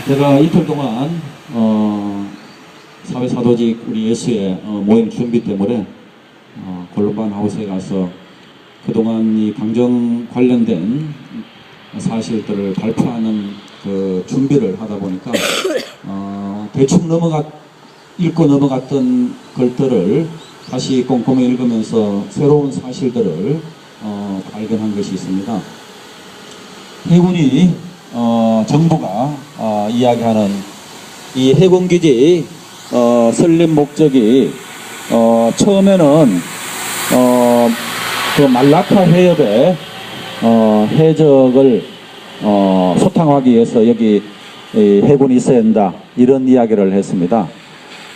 제가 이틀 동안 사회사도직 우리 예수의 모임 준비 때문에 골반 하우스에 가서 그동안 이 강정 관련된 사실들을 발표하는 그 준비를 하다 보니까 대충 읽고 넘어갔던 것들을 다시 꼼꼼히 읽으면서 새로운 사실들을 발견한 것이 있습니다. 해군이 정부가 이야기하는 이 해군기지 설립 목적이 처음에는 그 말라카 해협에 해적을 소탕하기 위해서 여기 해군이 있어야 한다 이런 이야기를 했습니다.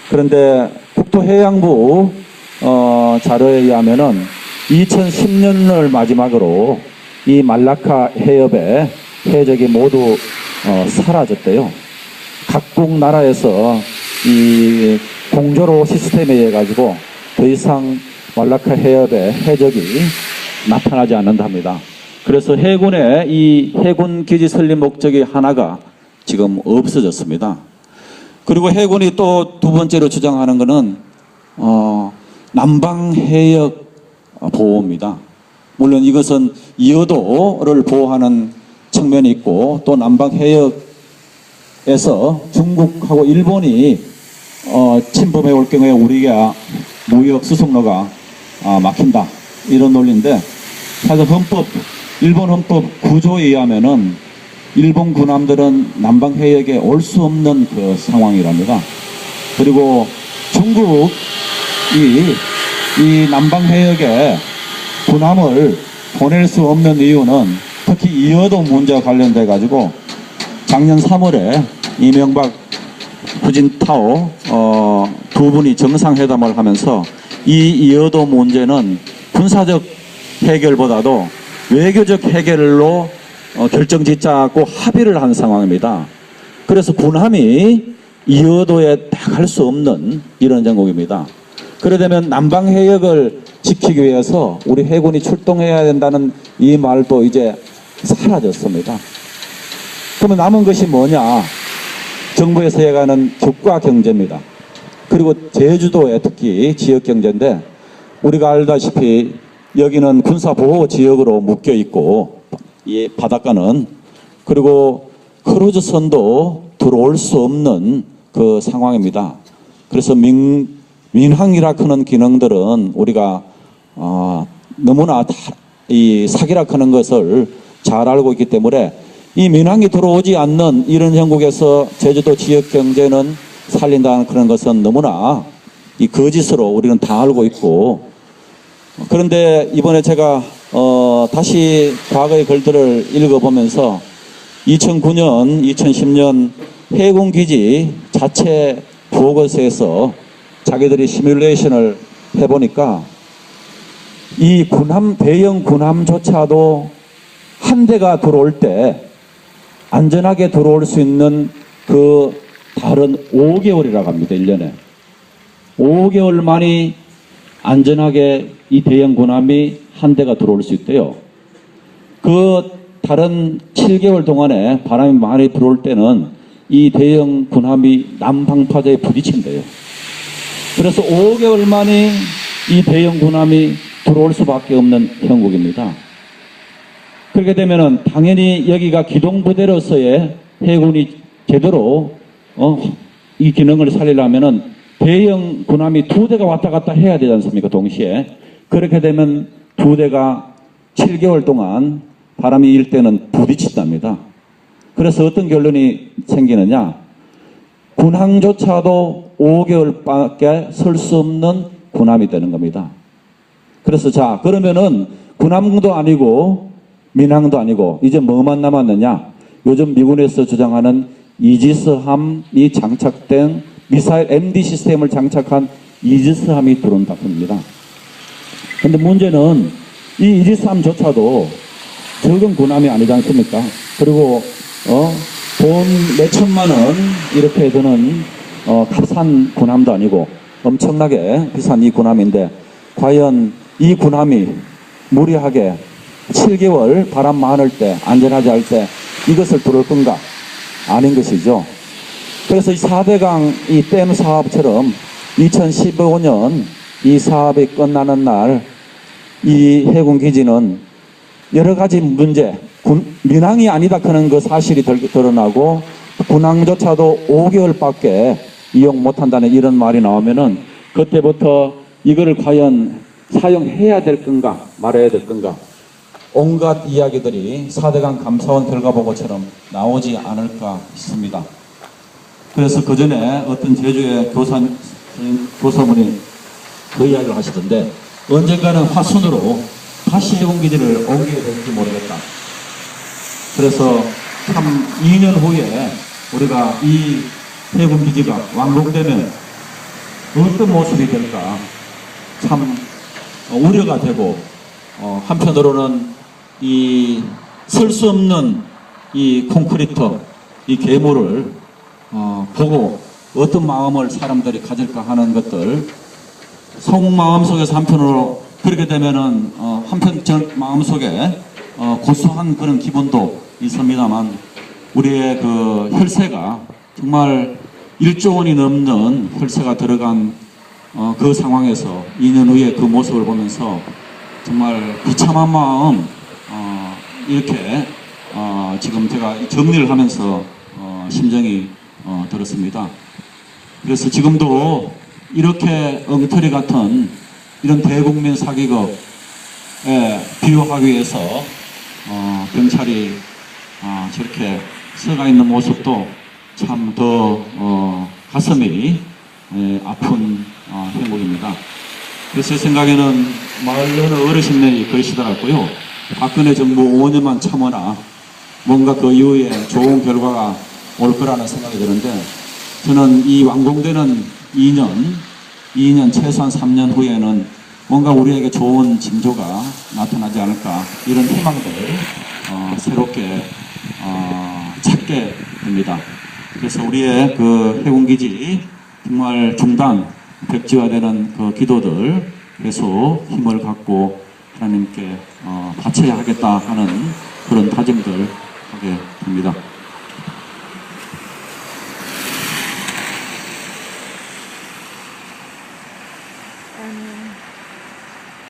그런데 국토해양부 자료에 의하면은 2010년을 마지막으로 이 말라카 해협에 해적이 모두 사라졌대요. 각국 나라에서 이 공조로 시스템에 의해 가지고 더 이상 말라카 해협에 해적이 나타나지 않는답니다. 그래서 해군의 이 해군 기지 설립 목적이 하나가 지금 없어졌습니다. 그리고 해군이 또 두 번째로 주장하는 것은 남방 해역 보호입니다. 물론 이것은 이어도를 보호하는 측면이 있고 또 남방 해역에서 중국하고 일본이 침범해 올 경우에 우리가 무역 수송로가 막힌다 이런 논리인데, 사실 일본 헌법 구조에 의하면은 일본 군함들은 남방 해역에 올 수 없는 그 상황이랍니다. 그리고 중국이 이 남방 해역에 군함을 보낼 수 없는 이유는 특히 이어도 문제와 관련돼 가지고 작년 3월에 이명박 후진타오 두 분이 정상회담을 하면서 이 이어도 문제는 군사적 해결보다도 외교적 해결로 결정짓자고 합의를 한 상황입니다. 그래서 군함이 이어도에 딱 할 수 없는 이런 정국입니다. 그러려면 남방 해역을 지키기 위해서 우리 해군이 출동해야 된다는 이 말도 이제 사라졌습니다. 그러면 남은 것이 뭐냐? 정부에서 해가는 국가 경제입니다. 그리고 제주도에 특히 지역 경제인데, 우리가 알다시피 여기는 군사보호 지역으로 묶여 있고 이 바닷가는, 그리고 크루즈선도 들어올 수 없는 그 상황입니다. 그래서 민항이라 하는 기능들은 우리가 너무나 이 사기라 하는 것을 잘 알고 있기 때문에 이 민항이 들어오지 않는 이런 형국에서 제주도 지역 경제는 살린다는 그런 것은 너무나 이 거짓으로 우리는 다 알고 있고, 그런데 이번에 제가 다시 과거의 글들을 읽어보면서 2009년, 2010년 해군기지 자체 보고서에서 자기들이 시뮬레이션을 해보니까 이 군함, 대형 군함조차도 한 대가 들어올 때 안전하게 들어올 수 있는 그 달은 5개월이라고 합니다. 1년에. 5개월 만이 안전하게 이 대형 군함이 한 대가 들어올 수 있대요. 그 다른 7개월 동안에 바람이 많이 들어올 때는 이 대형 군함이 남방파제에 부딪힌대요. 그래서 5개월 만에 이 대형 군함이 들어올 수밖에 없는 형국입니다. 그렇게 되면은 당연히 여기가 기동부대로서의 해군이 제대로 이 기능을 살리려면은 대형 군함이 2대가 왔다 갔다 해야 되지 않습니까? 동시에. 그렇게 되면 2대가 7개월 동안 바람이 일 때는 부딪힌답니다. 그래서 어떤 결론이 생기느냐? 군항조차도 5개월밖에 설 수 없는 군함이 되는 겁니다. 그래서 자, 그러면은 군함도 아니고 민항도 아니고 이제 뭐만 남았느냐? 요즘 미군에서 주장하는 이지스함이 장착된 미사일 MD 시스템을 장착한 이지스함이 들어온다 합니다. 근데 문제는 이 이지스함조차도 적은 군함이 아니지 않습니까? 그리고 돈 몇천만 원 이렇게 드는 값싼 군함도 아니고 엄청나게 비싼 이 군함인데, 과연 이 군함이 무리하게 7개월 바람 많을 때 안전하지 않을 때 이것을 들어올 건가? 아닌 것이죠. 그래서 이 4대강 이 댐 사업처럼 2015년 이 사업이 끝나는 날 이 해군기지는 여러 가지 문제, 민항이 아니다 그런 그 사실이 드러나고 군항조차도 5개월밖에 이용 못한다는 이런 말이 나오면은 그때부터 이거를 과연 사용해야 될 건가 말아야 될 건가 온갖 이야기들이 4대강 감사원 결과 보고처럼 나오지 않을까 싶습니다. 그래서 그 전에 어떤 제주의 교사분이 그 이야기를 하시던데 언젠가는 화순으로 다시 해군기지를 옮기게 될지 모르겠다. 그래서 참 2년 후에 우리가 이 해군기지가 완공되면 어떤 모습이 될까 참 우려가 되고 한편으로는 이 설 수 없는 이 콘크리트 이 괴물을 보고 어떤 마음을 사람들이 가질까 하는 것들 속마음 속에서 한편으로 그렇게 되면은 한편 마음 속에 고소한 그런 기분도 있습니다만 우리의 그 혈세가 정말 1조 원이 넘는 혈세가 들어간 그 상황에서 2년 후에 그 모습을 보면서 정말 비참한 마음 이렇게 지금 제가 정리를 하면서 심정이 들었습니다. 그래서 지금도 이렇게 엉터리 같은 이런 대국민 사기극에 비유하기 위해서 경찰이 저렇게 서가 있는 모습도 참 더 가슴이 아픈 행복입니다. 그래서 제 생각에는 마을 어느 어르신들이 그러시더라고요. 박근혜 정부 5년만 참아라. 뭔가 그 이후에 좋은 결과가 올 거라는 생각이 드는데 저는 이 완공되는 2년 최소한 3년 후에는 뭔가 우리에게 좋은 징조가 나타나지 않을까 이런 희망들을 새롭게 찾게 됩니다. 그래서 우리의 그 해군기지 정말 중단 백지화되는 그 기도들 계속 힘을 갖고 하나님께 바쳐야 하겠다 하는 그런 다짐들